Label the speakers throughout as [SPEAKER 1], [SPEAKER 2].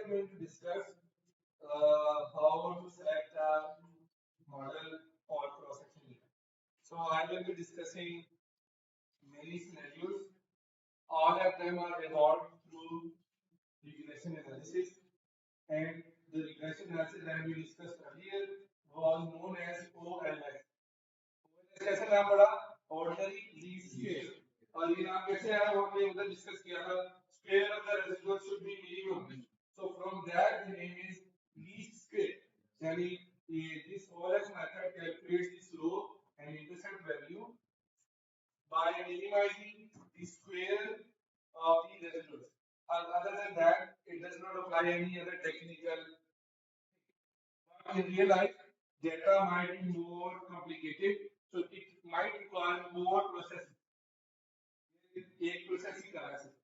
[SPEAKER 1] are going to discuss how to select a model for cross-section data. So I will be discussing many scenarios. All of them are evolved through regression analysis, and the regression analysis that we discussed earlier was known as OLS. OLS कैसे नाम पड़ा? Ordinary least square. और ये नाम कैसे आया? वो हमने उधर डिस्कस किया था. Square of the residual should be minimum. So from that the name is least square. यानी this OLS method calculates the slope and intercept value by minimizing the square of the residuals. Other than that, it does not apply any other technical. But in real life, data might be more complicated, so it might require more processing. एक process ही करा सकते,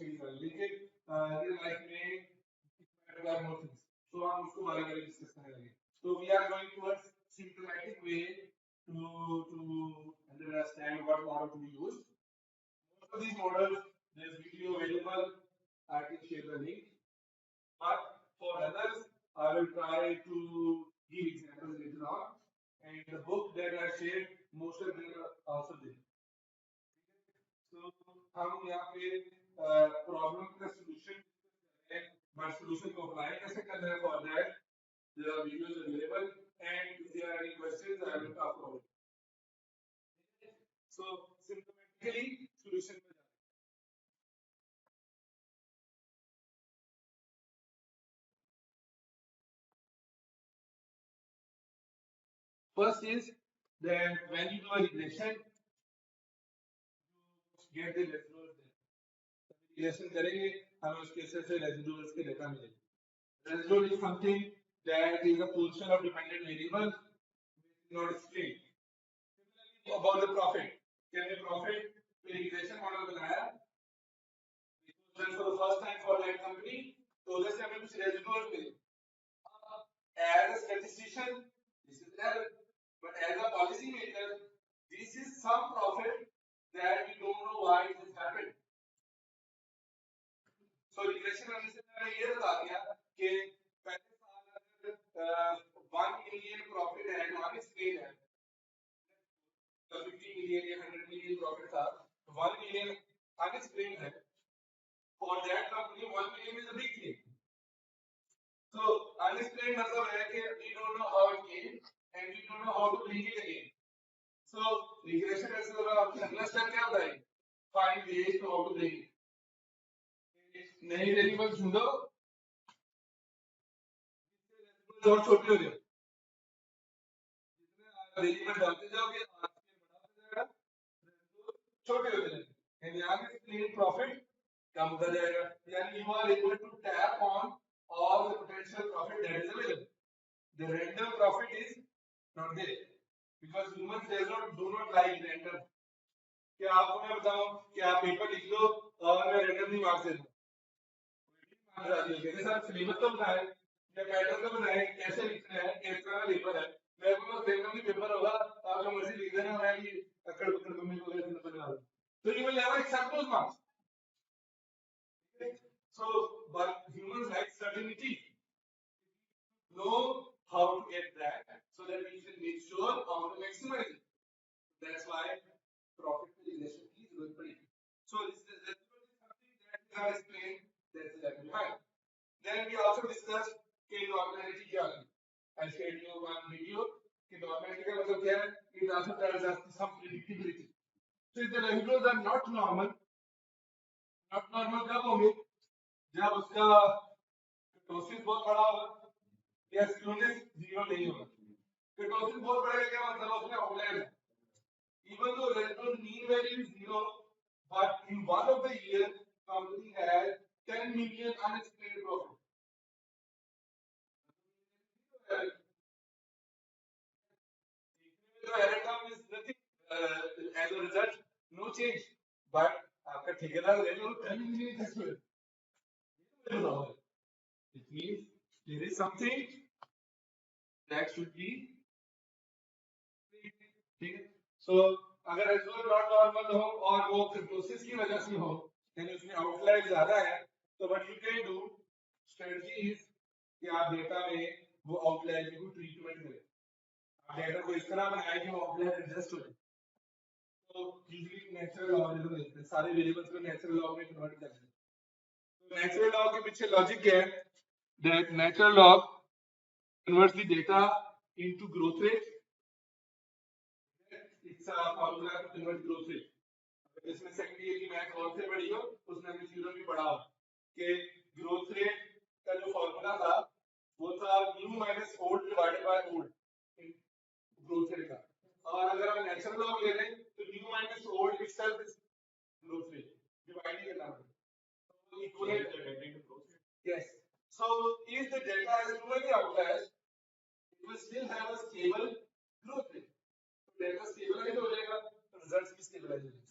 [SPEAKER 1] लेकिन real life में it might require more things. So हम उसको बारे में discuss करने लगे. So we are going towards systematic way to understand what model to be used. Most of these models, there's video available. I can share the link. But for others, I will try to give examples later on. And the book that I shared, most of them are also there. So हम यहाँ पे problem का solution है, but solution को apply कैसे करना है? For that, there are videos available, and if there are any questions, I will talk about it. So systematically, solution में जाते हैं. First is that when you do a regression, you get the residuals there. Regression करेंगे, हमें उसके से residuals के data मिलेंगे. Residual is something that is a function of dependent variable, not explained. Similarly, about the profit, कि हमने profit पे regression model बनाया, for the first time for that company, तो उधर से हमें कुछ residuals मिले. As a statistician, this is error. But as a policy maker, this is some profit that we don't know why it has happened. So regression analysis में ये बता दिया कि पहले साल 1 million profit है, unexplained है, 50 million या 100 million profit था, 1 million unexplained है. For that company, 1 million is a big thing. So unexplained मतलब है कि we don't know how it came and we don't know how to bring it again. So regression analysis का अगला step क्या होता है? Find ways to how to bring it. नई variable ढूंढो, और छोटे हो जाओ. जितने वेरिएबल डालते जाओगे, आपके बड़ा हो जाएगा, छोटे हो जाएंगे. And यहाँ पे clean profit कम होता जाएगा. यानी you are able to tap on all the potential profit that is available. The random profit is not there because humans do not like random. क्या आपको मैं बताऊं कि आप पेपर लिख लो और मैं रैंडमली मार्क्स दे दूं? मेरे साथ सिलेबस तो बनाए या पैटर्न तो बनाए, कैसे लिखना है, किस तरह का पेपर है, मेरे को रैंडमली पेपर होगा, आप जो मर्जी लिख देना, मैं भी अकड़ पकड़ को मिल गया तो बना दूं. So you will never accept those marks. So but humans like certainty. Know how to get that so that we can make sure how to maximize it. That's why profit regression is very pretty. So this is something that we have explained. That's the behind. Then we also discussed normality क्या है. I shared you one video. कि normality का मतलब क्या है? It also tells us some predictability. So if the residuals are not normal कब होंगे? जब उसका टोसिस बहुत बड़ा होगा या स्क्यूनेस जीरो नहीं होगा. टोसिस बहुत बड़ा क्या मतलब? उसमें आउटलायर है. Even though residual mean value is zero, but in one of the year, company has 10 million unexplained profit. So error term is nothing. As a result, no change. But after ठेकेदार ले लो 10 million explained. It means there is something that should be. So अगर residual not normal हो और वो process की वजह से हो, यानी उसमें आउटलायर ज्यादा है, तो what you can do, strategy is कि आप डेटा में वो आउटलायर को ट्रीटमेंट करें, आप डेटा को इस तरह बनाएं कि वो आउटलायर एडजस्ट हो जाए। तो यूजुअली नेचुरल लॉग लेते हैं, सारे वेरिएबल्स को नेचुरल लॉग में कन्वर्ट करते हैं। तो नेचुरल लॉग के पीछे लॉजिक क्या है? That natural log converts the data into growth rate. It's a formula to convert growth rate. इसमें सेकंड ईयर की मैथ और से बड़ी हो, उसमें हमने थ्योरम भी पढ़ा हो कि ग्रोथ रेट का जो फॉर्मूला था वो था new minus old divided by old growth rate का। और अगर हम नेचुरल लॉग ले लें तो new minus old itself is growth rate, divide ही करना पड़ेगा। तो equal yes. So if the data has too many outliers, it will still have a stable growth rate. So data stabilize हो जाएगा, तो results भी stabilize हो जाएंगे.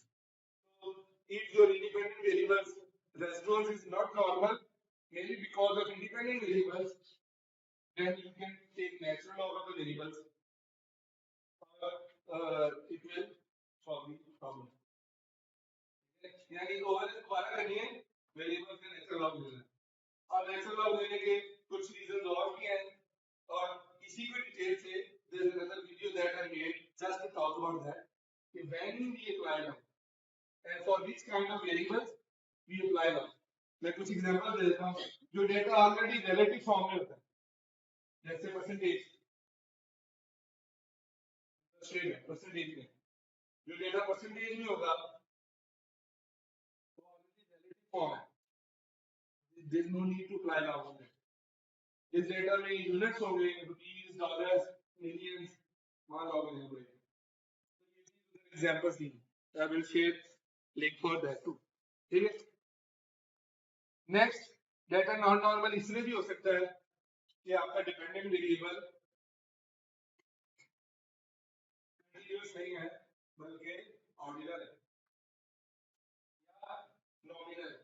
[SPEAKER 1] So if your independent variables residuals is not normal, maybe because of independent variables, then you can take natural log of the variables. It will solve the problem. यानी over दोबारा करनी है, variables का natural log लेना है, और natural log लेने के कुछ रीजंस और भी हैं, और इसी को डिटेल से there is another video that I made just to talk about that. When we apply log and for which kind of variables we apply log. मैं कुछ एग्जांपल दे देता हूँ जो डेटा ऑलरेडी रिलेटिव फॉर्म में होता है, जैसे परसेंटेज परसेंटेज में जो डेटा परसेंटेज में होगा वो ऑलरेडी रिलेटिव फॉर्म है, there is no need to apply log on that. इस डेटा में यूनिट्स होंगे, रुपीस, डॉलर्स, मिलियंस, वहां लॉग लेना पड़ेगा। एग्जांपल्स दी, I will share link for that too. ठीक है, नेक्स्ट डेटा नॉन नॉर्मल इसलिए भी हो सकता है कि आपका डिपेंडेंट वेरिएबल कंटीन्यूअस नहीं है बल्कि ऑर्डिनल है या नॉमिनल है।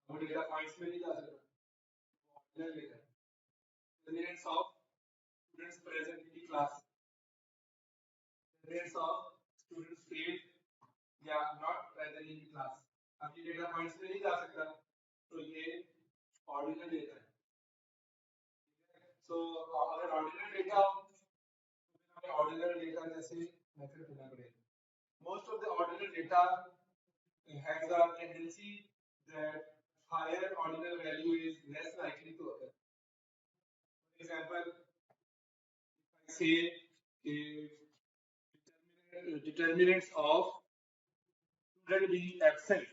[SPEAKER 1] वो डेटा पॉइंट्स में नहीं जा सकता, ऑर्डिनल डेटा है। Attendance of students present in the class, attendance of students failed या not present in the class। अब ये डेटा पॉइंट्स में नहीं जा सकता, तो ये ऑर्डिनल डेटा है। सो अगर ऑर्डिनल डेटा हो तो हमें ऑर्डिनल डेटा जैसे मेथड चुनना पड़ेगा। Most of the ordinal data has a tendency that higher ordinal value is less likely to occur. For example, if I say determinants of student being absent,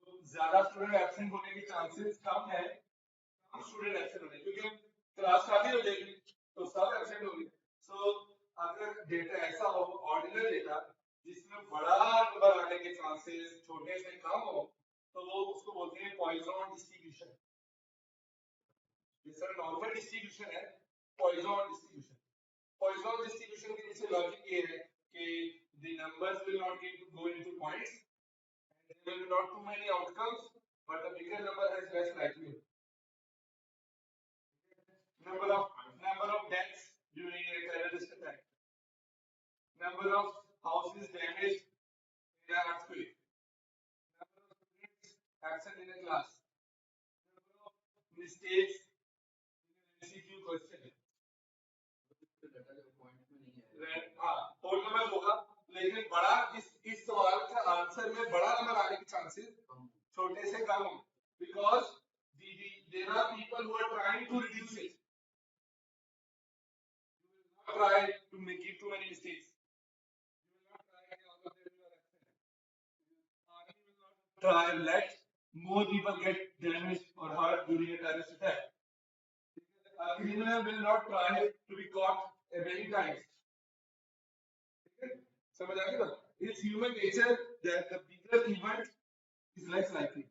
[SPEAKER 1] तो ज्यादा student absent होने के chances कम है, कम student absent होने, क्योंकि class खाली हो जाएगी तो सब एब्सेंट होंगे। सो अगर डेटा ऐसा हो ऑर्डिनल डेटा जिसमें बड़ा नंबर आने के चांसेस छोटे से कम हो, तो वो उसको बोलते हैं पॉइजन डिस्ट्रीब्यूशन। जैसा नॉर्मल डिस्ट्रीब्यूशन है, पॉइजन डिस्ट्रीब्यूशन। पॉइजन डिस्ट्रीब्यूशन के पीछे लॉजिक ये है कि the numbers will not go into points and there will be not too many outcomes, but the bigger number has less likelihood. Number of deaths during a terrorist attack, number of houses damaged in an earthquake, number of students absent in a class, number of mistakes in an MCQ question। Whole number होगा, लेकिन बड़ा इस सवाल का answer में बड़ा number आने के चांसेस छोटे से कम होंगे, because there are people who are trying to reduce it. You will not try to give too many mistakes. You will not try all of them you are absent. You will not try let more people get damaged or hurt during a terrorist attack. A criminal will not try to be caught many times. समझ आ गया? It's human nature that the bigger event is less likely.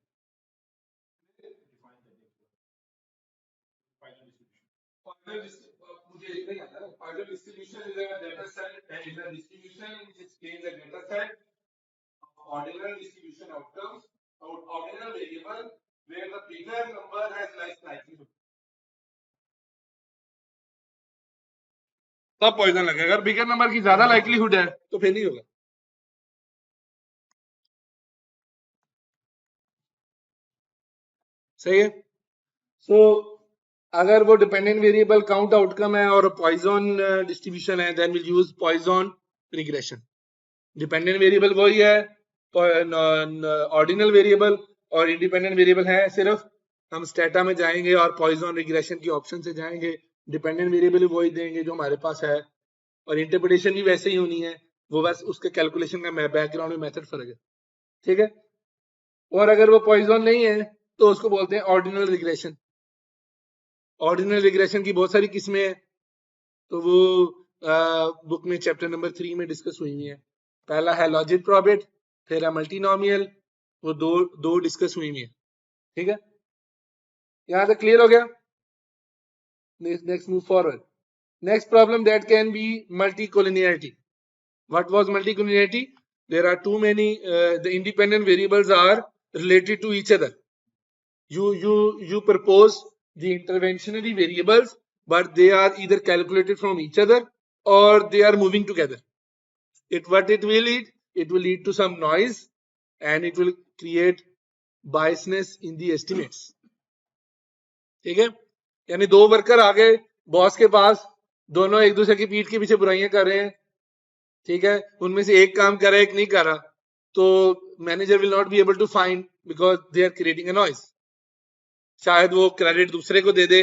[SPEAKER 1] मुझे इतना ही आता है। Poisson distribution is a data set and is a distribution which explains a data set of ordinal distribution outcomes or ordinal variable where the bigger number has less likelihood.
[SPEAKER 2] तब poison लगेगा। अगर bigger number की ज्यादा likelihood है तो फिर नहीं होगा। सही है। सो अगर वो डिपेंडेंट वेरिएबल काउंट आउटकम है और पॉइजन डिस्ट्रीब्यूशन है, then will use Poisson regression. Dependent variable वही है, ऑर्डिनल वेरिएबल और इंडिपेंडेंट वेरिएबल है सिर्फ हम स्टेटा में जाएंगे और पॉइजन रिग्रेशन की ऑप्शन से जाएंगे, डिपेंडेंट वेरिएबल वही देंगे जो हमारे पास है और इंटरप्रिटेशन भी वैसे ही होनी है, वो बस उसके कैलकुलेशन का बैकग्राउंड में मेथड फर्क है। ठीक है। और अगर वो पॉइजन नहीं है तो उसको बोलते हैं ऑर्डिनल रिग्रेशन। ऑर्डिनल रिग्रेशन की बहुत सारी किस्में हैं, तो वो बुक में चैप्टर नंबर 3 में डिस्कस हुई हुई है। पहला है लॉजिक प्रोबेट, फिर है मल्टीनोमियल, वो दो डिस्कस हुई हुई है। ठीक है, यहां तक क्लियर हो गया। Next move forward. Next problem that can be multicollinearity. What was multicollinearity? There are too many the independent variables are related to each other. You propose the interventionary variables, but they are either calculated from each other or they are moving together. What it will lead? It will lead to some noise and it will create biasness in the estimates. ठीक है, यानी दो worker आ गए boss के पास, दोनों एक दूसरे की पीठ के पीछे बुराइयां कर रहे हैं। ठीक है, उनमें से एक काम कर रहा है, एक नहीं कर रहा, तो manager will not be able to find because they are creating a noise. शायद वो क्रेडिट दूसरे को दे दे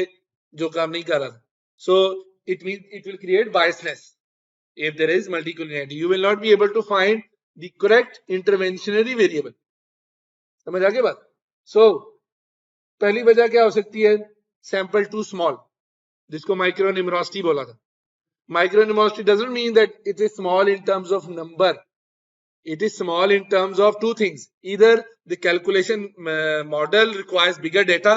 [SPEAKER 2] जो काम नहीं कर रहा था। So it will create biasness if there is multicollinearity. You will not be able to find the correct interventionary variable. समझ आ गई बात? So पहली वजह क्या हो सकती है? सैंपल टू स्मॉल, जिसको माइक्रोन्यूमेरोसिटी बोला था। Micronumerosity doesn't mean that it is small in terms of number. It is small in terms of two things. Either the calculation model requires bigger data.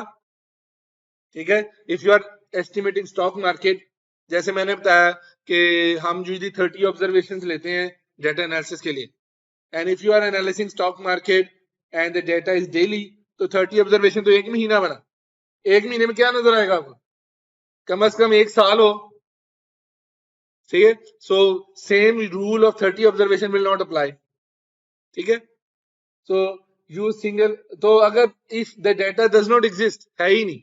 [SPEAKER 2] ठीक है, if you are estimating stock market, जैसे मैंने बताया कि हम usually 30 observations लेते हैं data analysis के लिए, and if you are analysing stock market and the data is daily, तो 30 ऑब्जर्वेशन तो एक महीना बना, एक महीने में क्या नजर आएगा आपको? कम से कम एक साल हो। ठीक है, so same rule of 30 observation will not apply. ठीक है, सो यू सिंगल, तो अगर if the data does not exist, है ही नहीं,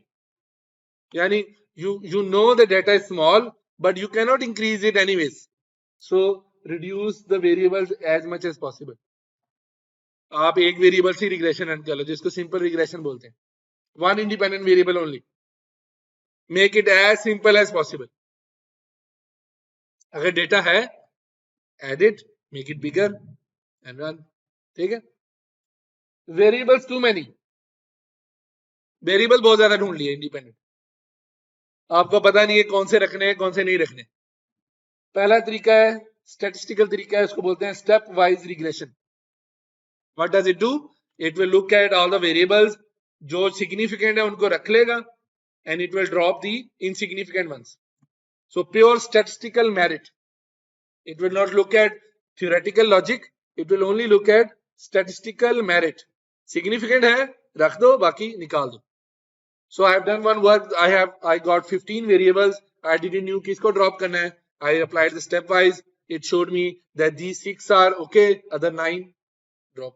[SPEAKER 2] यानी you know the data is small but you cannot increase it anyways, so reduce the variables as much as possible. आप एक variable से रिग्रेशन रन कर लो, जिसको सिंपल रिग्रेशन बोलते हैं। One independent variable only, make it as simple as possible. अगर data है, add it, make it bigger and run. ठीक है, वेरिएबल्स टू मैनी, वेरिएबल बहुत ज्यादा ढूंढ लिए इंडिपेंडेंट, आपको पता नहीं है कौन से रखने हैं कौन से नहीं रखने। पहला तरीका है स्टैटिस्टिकल तरीका है, उसको बोलते हैं step wise regression. What does it do? It will look at all the variables, जो सिग्निफिकेंट है उनको रख लेगा and it will drop the insignificant ones. So pure statistical merit, it will not look at theoretical logic, it will only look at statistical merit. Significant है रख दो, बाकी निकाल दो। So I have done one work. I got 15 variables. I didn't know किसको drop करना है. I applied the stepwise. It showed me that these 6 are okay, other 9 drop.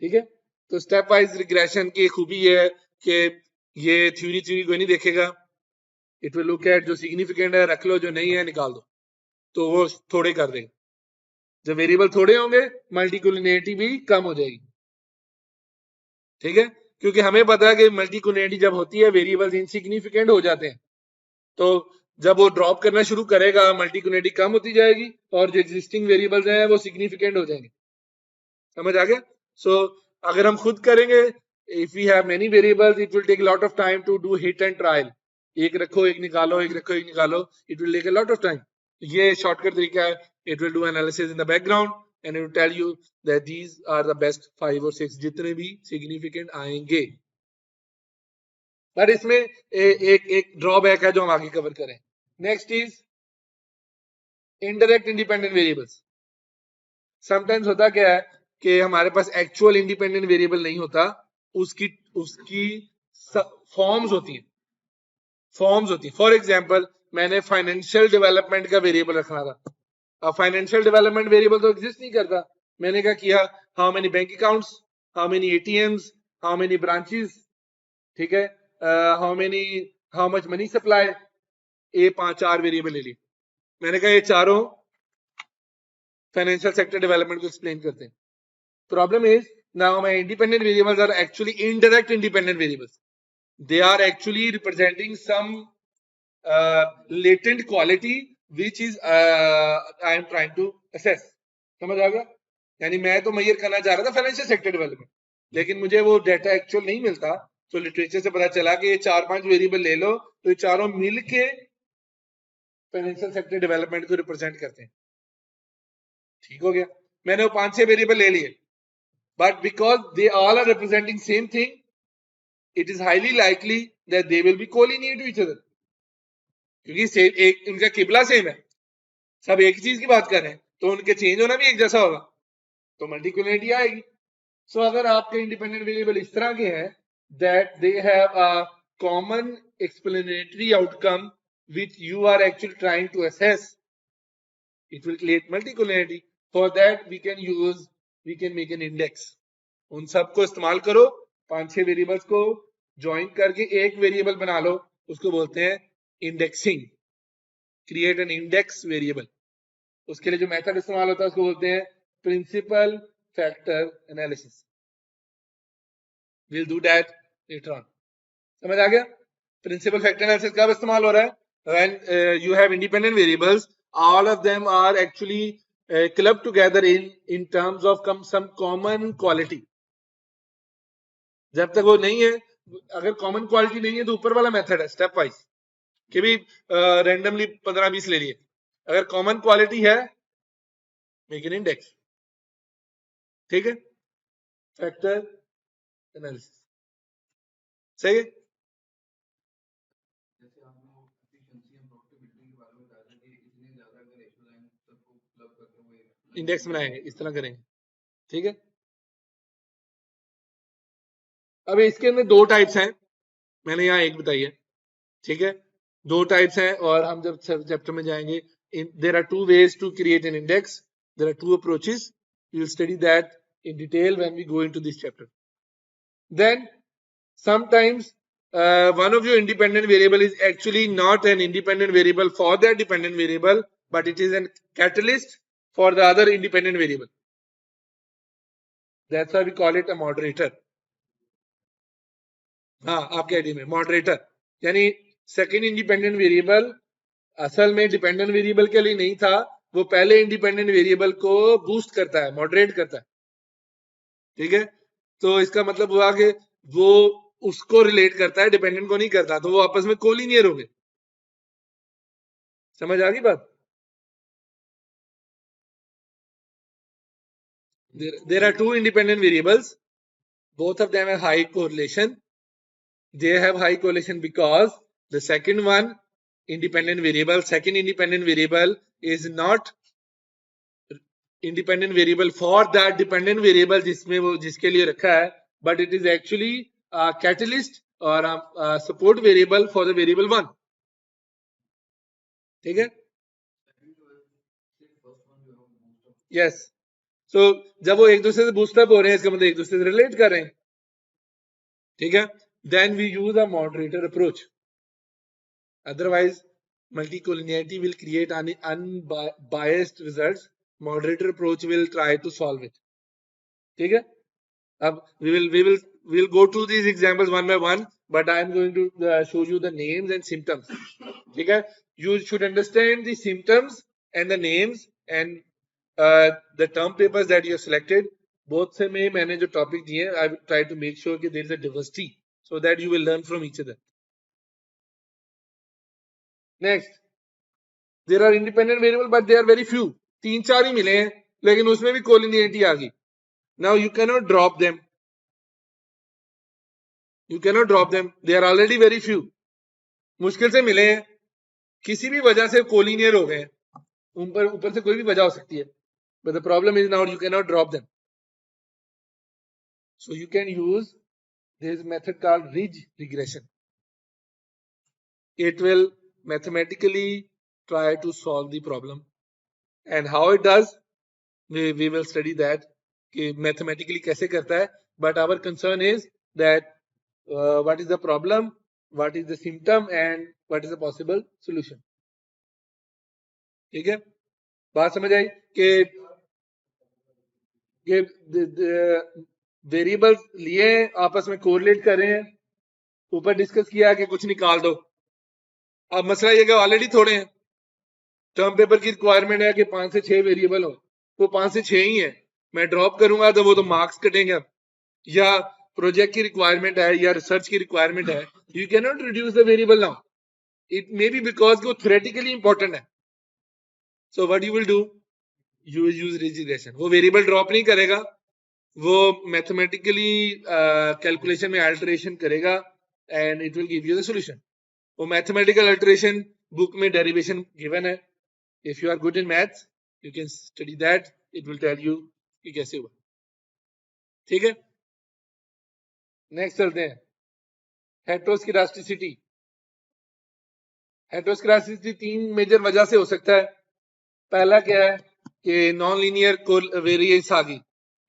[SPEAKER 2] ठीक है, तो stepwise regression की खूबी ये है कि ये थ्योरी कोई नहीं देखेगा. It will look at जो significant है रख लो, जो नहीं है निकाल दो, तो वो थोड़े कर देगा. जब वेरिएबल थोड़े होंगे मल्टीकोलिनियरिटी भी कम हो जाएगी. ठीक है, क्योंकि हमें पता है कि मल्टीकोलिनियरिटी जब होती है वेरिएबल्स इनसिग्निफिकेंट हो जाते हैं, तो जब वो ड्रॉप करना शुरू करेगा मल्टीकोलिनियरिटी कम होती जाएगी और जो एग्जिस्टिंग वेरिएबल्स हैं वो सिग्निफिकेंट हो जाएंगे. समझ आ गया? सो अगर हम खुद करेंगे, if we have many variables, it will take lot of time to do hit and trial. एक रखो एक निकालो, एक रखो एक निकालो, it will take a lot of time. ये शॉर्टकट तरीका है. It will do analysis in the background and it will tell you that these are the best 5 or 6 जितने भी significant आएंगे. पर इसमें एक ड्रॉबैक है जो हम आगे कवर करें. Next is indirect independent variables. Sometimes होता क्या है कि हमारे पास एक्चुअल इंडिपेंडेंट वेरिएबल नहीं होता, उसकी फॉर्म्स होती हैं. फॉर एग्जांपल मैंने फाइनेंशियल डेवलपमेंट का वेरिएबल रखना था। अब फाइनेंशियल डेवलपमेंट वेरिएबल तो एग्जिस्ट नहीं करता। मैंने क्या किया, how many bank accounts, how many ATMs, how many branches, ठीक है, हाउ मच मनी सप्लाई, ये 5-4 वेरिएबल ले लिए। मैंने कहा ये चारों फाइनेंशियल सेक्टर डेवलपमेंट को एक्सप्लेन करते हैं। Problem is now my independent variables are actually indirect independent variables, they are actually representing some latent quality which is I am trying to assess। समझ आ गया? यानी मैं तो मेजर करना चाह रहा था फाइनेंशियल सेक्टर डेवलपमेंट, लेकिन मुझे वो डाटा एक्चुअल नहीं मिलता, तो लिटरेचर से पता चला कि ये 4-5 वेरिएबल ले लो तो ये चारों मिलके फाइनेंशियल सेक्टर डेवलपमेंट को रिप्रेजेंट करते हैं। ठीक हो गया? मैंने वो 5-6 वेरिएबल ले लिए, but because they all are representing same thing, it is highly likely that they will be collinear to each other, क्योंकि सेम एक उनका किबला सेम है, सब एक ही चीज की बात कर रहे हैं, तो उनके चेंज होना भी एक जैसा होगा, तो मल्टीकुलरिटी आएगी। सो अगर आपके इंडिपेंडेंट वेरिएबल इस तरह के हैं that they have a common explanatory outcome which you are actually trying to assess, it will create multicollinearity. For that we can make an index। उन सबको इस्तेमाल करो, 5-6 वेरिएबल्स को ज्वाइन करके एक वेरिएबल बना लो, उसको बोलते हैं indexing. Create an index variable. उसके लिए जो मेथड इस्तेमाल होता है उसको बोलते हैं principal factor analysis. Will do that later on. समझ आ गया? प्रिंसिपल फैक्टर एनालिसिस कब इस्तेमाल हो रहा है? When you have independent variables, all of them are actually club together in terms of some common quality। जब तक वो नहीं है, अगर कॉमन क्वालिटी नहीं है तो ऊपर वाला मेथड है स्टेप वाइज कि भी रैंडमली 15-20 ले लिए। अगर कॉमन क्वालिटी है, मेक एन इंडेक्स। ठीक है? फैक्टर एनालिसिस सही है? इंडेक्स बनाएंगे, इस तरह करेंगे। ठीक है? अब इसके अंदर 2 टाइप्स हैं, मैंने यहाँ एक बताई है। ठीक है? 2 टाइप्स हैं, और हम जब चैप्टर में जाएंगे, there are 2 ways to create an index, there are 2 approaches, we will study that in detail when we go into this chapter. Then sometimes one of your independent variable is actually not an independent variable for that dependent variable, but it is a catalyst for the other independent variable. That's why we call it a moderator. हाँ, आपके ID में moderator, यानी second independent variable असल में dependent variable के लिए नहीं था, वो पहले इंडिपेंडेंट वेरिएबल को बूस्ट करता है, मॉडरेट करता है। ठीक है? तो इसका मतलब हुआ कि वो उसको रिलेट करता है, डिपेंडेंट को नहीं करता, तो वो आपस में कोलिनियर होंगे। समझ आ गई बात? There are 2 independent variables, both of them have high correlation. They have high correlation because the second independent variable is not independent variable for that dependent variable जिसमें वो जिसके लिए रखा है, but it is actually a catalyst or a support variable for the variable 1। ठीक है? Yes। So जब वो एक दूसरे से बूस्टअप हो रहे हैं, इसका मतलब एक दूसरे से रिलेट कर रहे हैं। ठीक है? Then we use a moderator approach, otherwise multicollinearity will create unbiased results, moderator approach will try to solve it। ठीक है? अब we'll go to these examples one by one, but I am going to show you the names and symptoms। ठीक है? You should understand the symptoms and the names and the term papers that you have selected। both से में मैंने जो topic दिए, I will try to make sure कि there is a diversity so that you will learn from each other। Next, there are independent variable but they are very few, 3-4 ही मिले हैं, लेकिन उसमें भी कोलिनियरिटी आ गई। Now you cannot drop them, they are already very few। मुश्किल से मिले हैं, किसी भी वजह से कोलिनियर हो गए, ऊपर से कोई भी वजह हो सकती है, but the problem is now you cannot drop them। So you can use this method called ridge regression। It will mathematically try to solve the problem, and how it does, we will study that कि mathematically कैसे करता है. But our concern is that what is the problem, what is the symptom, and what is the possible solution. ठीक है, बात समझ आई कि variables लिए आपस में कोरिलेट कर रहे हैं, ऊपर डिस्कस किया कि कुछ निकाल दो. अब मसला ये कि ऑलरेडी थोड़े हैं. टर्म पेपर की रिक्वायरमेंट है कि 5 से 6 वेरिएबल हो, तो 5 से 6 ही है. मैं ड्रॉप करूंगा तो वो तो मार्क्स कटेंगे. या प्रोजेक्ट की रिक्वायरमेंट है या रिसर्च की रिक्वायरमेंट है, you can not reduce the variable now. It may be because वो थ्योरेटिकली इंपॉर्टेंट है. So what you will do, you will use regression. वो वेरिएबल ड्रॉप नहीं करेगा, वो मैथमेटिकली कैलकुलेशन में अल्टरेशन करेगा and it will give you the solution. वो mathematical alteration book में डेरिवेशन गिवन है. If you are good in maths you can study that, it will tell you कि कैसे हुआ. ठीक है, नेक्स्ट चलते हैं. हेटेरोस्केडास्टिसिटी. हेटेरोस्केडास्टिसिटी 3 मेजर वजह से हो सकता है. पहला क्या है कि नॉन लीनियर वेरिएंस आ गई.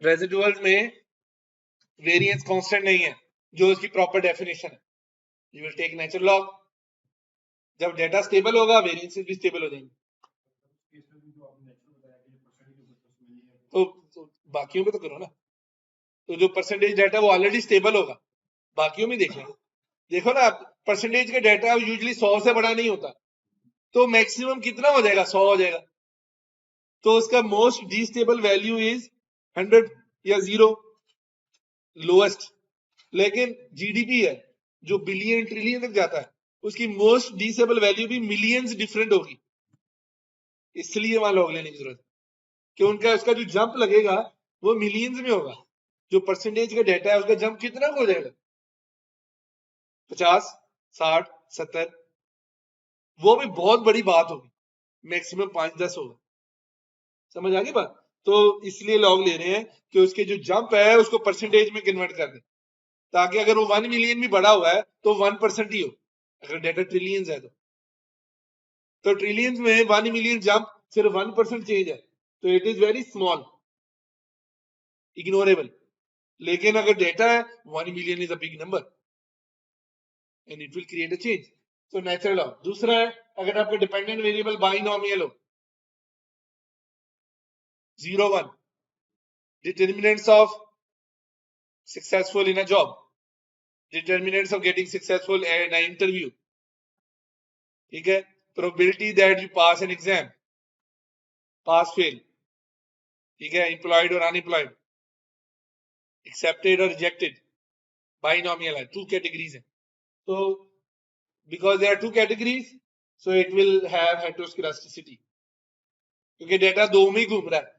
[SPEAKER 2] रेसिडुअल में वेरिएंस कांस्टेंट नहीं है, जो उसकी प्रॉपर डेफिनेशन है. You will take natural log. जब डेटा स्टेबल होगा वेरिएंसेस भी स्टेबल हो जाएंगे. तो बाकियों में तो करो ना. तो जो परसेंटेज डाटा वो ऑलरेडी स्टेबल होगा, बाकियों में देख लें. देखो ना, परसेंटेज का डाटा यूजुअली 100 से बड़ा नहीं होता, तो मैक्सिमम कितना हो जाएगा, 100 हो जाएगा. तो उसका मोस्ट डिस्टेबल वैल्यू इज 100 या 0, लोएस्ट. लेकिन जीडीपी है जो बिलियन ट्रिलियन तक जाता है, उसकी मोस्ट डिसेबल वैल्यू भी मिलियंस डिफरेंट होगी. इसलिए वहां लॉग लेने की जरूरत है कि उनका उसका जो जंप लगेगा वो मिलियंस में होगा. जो परसेंटेज का डाटा है उसका जंप कितना हो जाएगा, 50, 60, 70. वो भी बहुत बड़ी बात होगी, मैक्सिमम 5-10 होगा. समझ आ गई बात. तो इसलिए लॉग ले रहे हैं कि उसके जो जंप है उसको परसेंटेज में कन्वर्ट कर दे, ताकि अगर वो 1 मिलियन भी बड़ा हुआ है तो 1% ही हो. अगर डाटा ट्रिलियंस है तो ट्रिलियंस में 1 मिलियन जंप सिर्फ 1% चेंज है, तो it is very small, ignorable. लेकिन अगर डेटा है 1 million is a big number and it will create a change. तो नेचुरल लॉ. दूसरा है, अगर आपका डिपेंडेंट वेरिएबल बाइनोमियल हो, 0, 1, determinants of successful in a job, determinants of getting successful in an interview. ठीक है, probability that you pass an exam, pass fail. ठीक है, employed or unemployed, accepted or rejected, binomial है. 2 categories है. So because there are 2 categories, so it will have heteroscedasticity. क्योंकि data 2 में ही घूम रहा है,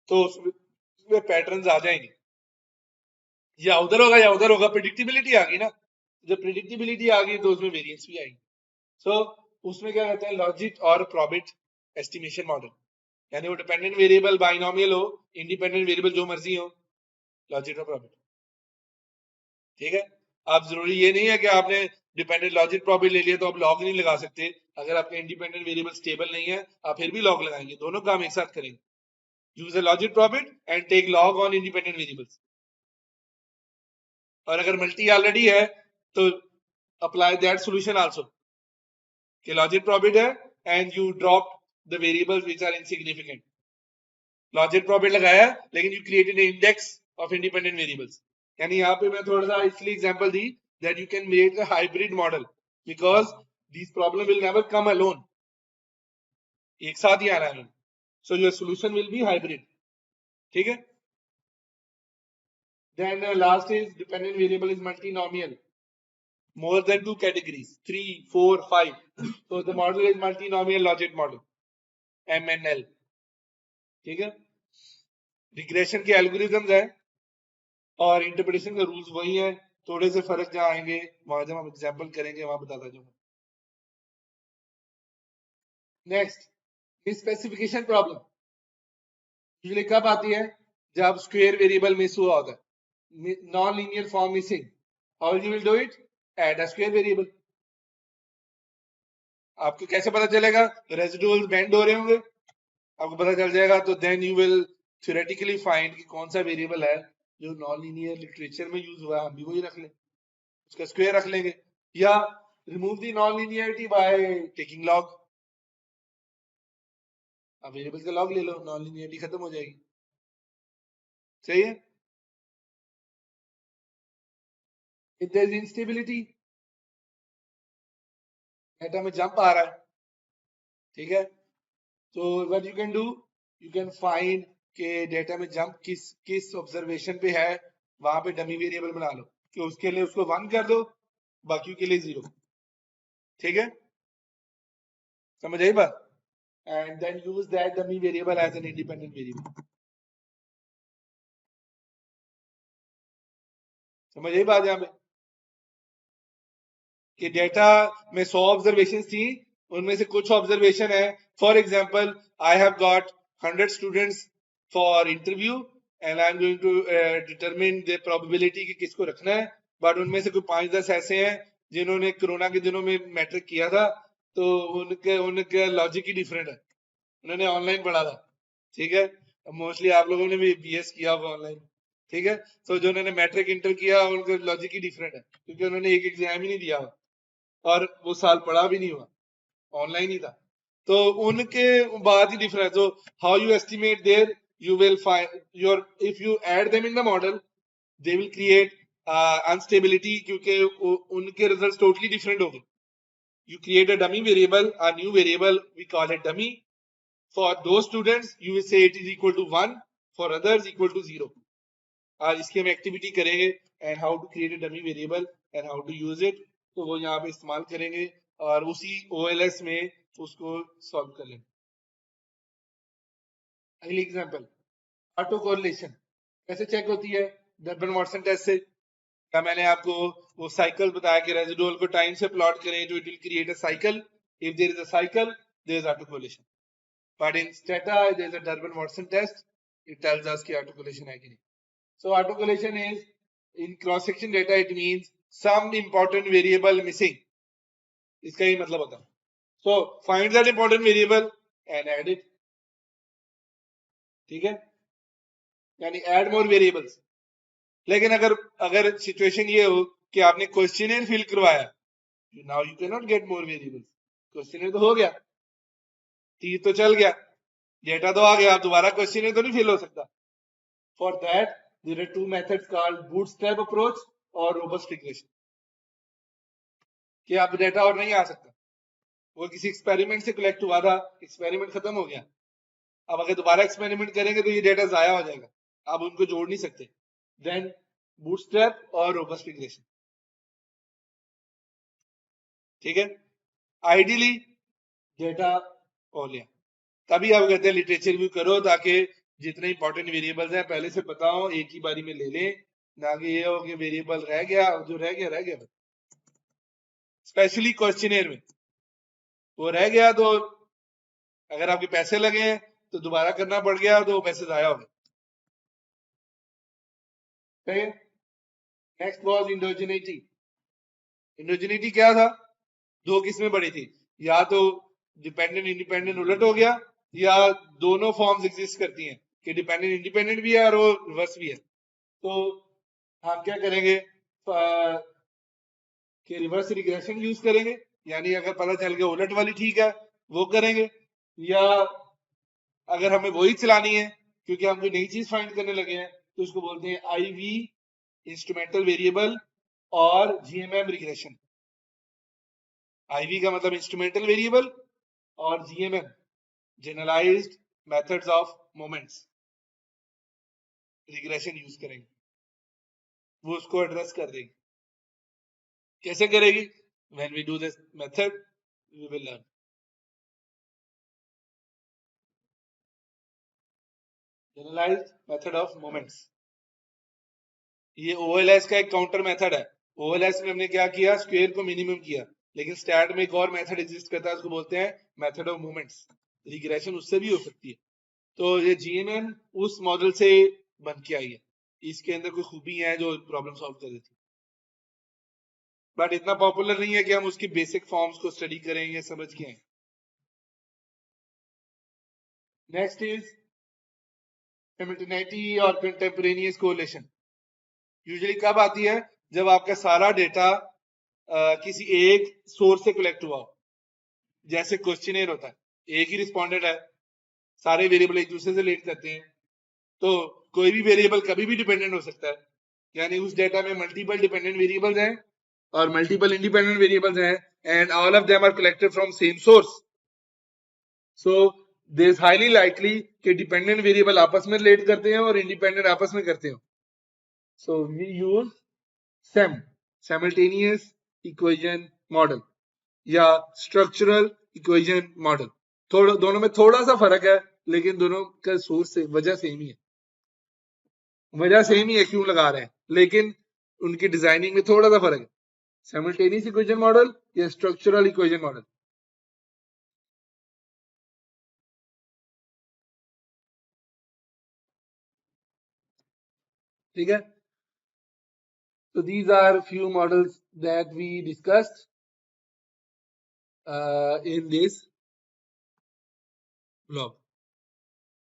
[SPEAKER 2] तो उसमें पैटर्न्स आ जाएंगे, या उधर होगा या उधर होगा. प्रिडिक्टेबिलिटी आ गई ना, जब प्रिडिक्टेबिलिटी आ गई तो उसमें वेरिएंस भी आएगी. सो उसमें क्या कहते हैं, लॉजिक और प्रॉबिट एस्टिमेशन मॉडल. यानी वो डिपेंडेंट वेरिएबल बाइनोमियल हो, इंडिपेंडेंट वेरिएबल जो मर्जी हो, लॉजिक और प्रॉबिट. ठीक है, आप जरूरी ये नहीं है कि आपने डिपेंडेंट लॉजिक प्रॉबिट ले लिया तो आप लॉग नहीं लगा सकते. अगर आपके इंडिपेंडेंट वेरिएबल स्टेबल नहीं है आप फिर भी लॉग लगाएंगे. दोनों काम एक साथ करेंगे. Use a logit probit and take log on independent variables. और अगर मल्टी ऑलरेडी है तो अप्लाई दैट सॉल्यूशन आल्सो, कि लॉजिक प्रॉबिट है and you drop the variables which are insignificant. Logit probit लगाया लेकिन you created an index of independent variables. यानी यहाँ पे मैं थोड़ा सा इसलिए एग्जांपल दी that you can make a hybrid model because these problem will never come alone, एक साथ ही आना है. So your solution will be hybrid. ठीक है. Then last is dependent variable is multinomial, more than 2 categories, 3, 4, 5. So the model is multinomial logic model, MNL. ठीक है. Regression के algorithms है और इंटरप्रिटेशन के रूल्स वही है. थोड़े से फर्क जहां आएंगे वहां जब हम एग्जांपल करेंगे वहां बताता जाऊंगा. नेक्स्ट, स्पेसिफिकेशन प्रॉब्लम यूजुअली कब आती है, जब स्क्वायर वेरिएबल मिस हुआ होता है, non linear form missing. How you will do it, add a square variable. आपको कैसे पता चलेगा? रेजिडुअल्स बेंड हो रहे होंगे, आपको पता चल जाएगा। तो then you will theoretically find कि कौन सा वेरिएबल है जो नॉन लीनियर लिटरेचर में यूज हुआ है, हम भी वही रख लें, उसका स्क्वायर रख लेंगे। या remove the non linearity by taking log, आप वेरिएबल का लॉग ले लो, नॉन लीनियरिटी खत्म हो जाएगी। सही है। If there is instability, data में जंप आ रहा है, ठीक है, तो what you can do, you can find के डेटा में जंप किस किस ऑब्जर्वेशन पे है, वहां पे डमी वेरिएबल बना लो कि उसके लिए उसको 1 कर दो, बाकी के लिए 0। ठीक है, समझ आई बात? And then use that dummy variable as an independent variable. समझ आई बात? यहाँ पे कि डेटा में 100 ऑब्जर्वेशन थी, उनमें से कुछ ऑब्जर्वेशन है, for example I have got 100 students for interview and I am going to determine the probability कि किसको रखना है, बट उनमें से कोई 5-10 ऐसे हैं जिन्होंने कोरोना के दिनों में मैट्रिक किया था, तो उनके उनका लॉजिक ही डिफरेंट है, उन्होंने ऑनलाइन पढ़ा था। ठीक है, मोस्टली आप लोगों ने भी बीएस किया होगा ऑनलाइन। ठीक है, तो जो उन्होंने मैट्रिक इंटर किया उनका लॉजिक ही डिफरेंट है, क्योंकि उन्होंने एक एग्जाम ही नहीं दिया हुआ और वो साल पढ़ा भी नहीं हुआ, ऑनलाइन ही था। तो उनके बात ही डिफरेंस। तो how you estimate there, you will find your, if you add them in the model they will create unstability, क्योंकि उनके रिजल्ट टोटली डिफरेंट हो गए। You create a dummy variable, a new variable, we call it dummy. For दो students you will say it is equal to 1, for others equal to 0। आज इसकी हम activity करेंगे and how to create a dummy variable and how to use it, तो वो यहाँ पे इस्तेमाल करेंगे और उसी OLS में उसको सॉल्व कर लेंगे। अगली एग्जांपल, ऑटो कोरिलेशन कैसे चेक होती है? डर्बन वाटसन टेस्ट से। क्या मैंने आपको वो साइकिल बताया कि रेजिडुअल को टाइम से प्लॉट करें तो it will create a cycle, if there is a cycle there is auto correlation, but in Stata there is a Durbin Watson test, it tells us कि ऑटो कोरिलेशन है कि नहीं। So auto correlation is in cross section data, it means some important variable missing, इसका ही मतलब होता है। So find that important variable and add it। ठीक है, यानी add more variables। लेकिन अगर अगर सिचुएशन ये हो कि आपने क्वेश्चनर फिल करवाया, now you cannot get more variables, questionnaire तो हो गया, तीर तो चल गया, डेटा तो आ गया, आप दोबारा क्वेश्चनर तो नहीं फिल हो सकता। For that there are two methods called bootstrap approach और robust regression, कि आप डेटा और नहीं आ सकता, वो किसी एक्सपेरिमेंट से कलेक्ट हुआ था, एक्सपेरिमेंट खत्म हो गया, अब अगर दोबारा एक्सपेरिमेंट करेंगे तो ये डेटा जाया हो जाएगा, आप उनको जोड़ नहीं सकते। देन बूटस्ट्रैप और रोबस्ट रिग्रेशन। ठीक है, आइडियली डेटा हो लिया, तभी आप कहते हैं लिटरेचर रिव्यू करो, ताकि जितने इंपॉर्टेंट वेरिएबल्स हैं पहले से पता हो, एक ही बारी में ले लें, ना कि ये हो कि वेरिएबल रह गया, जो रह गया रह गया। स्पेशली क्वेश्चनर में वो रह गया तो अगर आपके पैसे लगे हैं तो दोबारा करना पड़ गया तो पैसे जाया हो गए। Next was इंडोजिनिटी। इंडोजिनिटी क्या था? दो किस्में पड़ी थी, या तो डिपेंडेंट इंडिपेंडेंट उलट हो गया, या दोनों फॉर्म्स एग्जिस्ट करती हैं कि डिपेंडेंट इंडिपेंडेंट भी है और वो रिवर्स भी है। तो हम क्या करेंगे कि रिवर्स रिग्रेशन यूज करेंगे, यानी अगर पता चल गया उलट वाली ठीक है वो करेंगे, या अगर हमें वही चलानी है क्योंकि हम कोई नई चीज फाइंड करने लगे हैं तो उसको बोलते हैं IV इंस्ट्रूमेंटल वेरिएबल और GMM रिग्रेशन। IV का मतलब इंस्ट्रूमेंटल वेरिएबल और GMM generalized methods of moments regression use करेंगे, वो उसको एड्रेस कर देगी। कैसे करेगी? When we do this method we will learn. Generalized method of moments, ये OLS का एक काउंटर मेथड है। OLS में हमने क्या किया? स्क्वायर को मिनिमम किया, लेकिन स्टैट में एक और मेथड एग्जिस्ट करता है, उसको बोलते हैं मेथड ऑफ मोमेंट्स। रिग्रेशन उससे भी हो सकती है। तो ये GMM उस मॉडल से बन के आई है, इसके अंदर कोई खूबी है जो प्रॉब्लम सॉल्व कर देती है। बट इतना पॉपुलर नहीं है कि हम उसकी बेसिक फॉर्म्स को स्टडी करेंगे, समझ के आएंगे। नेक्स्ट इज सिमिल्टेनिटी और कंटेम्पोरेनियस कोरिलेशन। यूजुअली कब आती है? जब आपका सारा डेटा किसी एक सोर्स से कलेक्ट हुआ हो। जैसे क्वेश्चनेयर होता है, एक ही रिस्पॉन्डेंट है, सारे वेरिएबल एक दूसरे से रिलेट करते हैं, तो कोई भी वेरिएबल कभी भी डिपेंडेंट हो सकता है। यानी उस डेटा में मल्टीपल डिपेंडेंट वेरिएबल्स हैं और मल्टीपल इंडिपेंडेंट वेरिएबल्स हैं, and all of them are collected from same source. So there is highly likely कि डिपेंडेंट वेरिएबल आपस में रिलेट करते हैं और इंडिपेंडेंट आपस में करते हो। So we use simultaneous equation model या स्ट्रक्चरल इक्वेशन मॉडल। दोनों में थोड़ा सा फर्क है, लेकिन दोनों का सोर्स से वजह सेम ही है। वजह सेम ही है क्यों लगा रहे हैं, लेकिन उनकी डिजाइनिंग में थोड़ा सा फर्क है। सिमल्टेनियस इक्वेशन मॉडल या स्ट्रक्चरल इक्वेशन मॉडल। ठीक है, so these are few models that we discussed in this blog.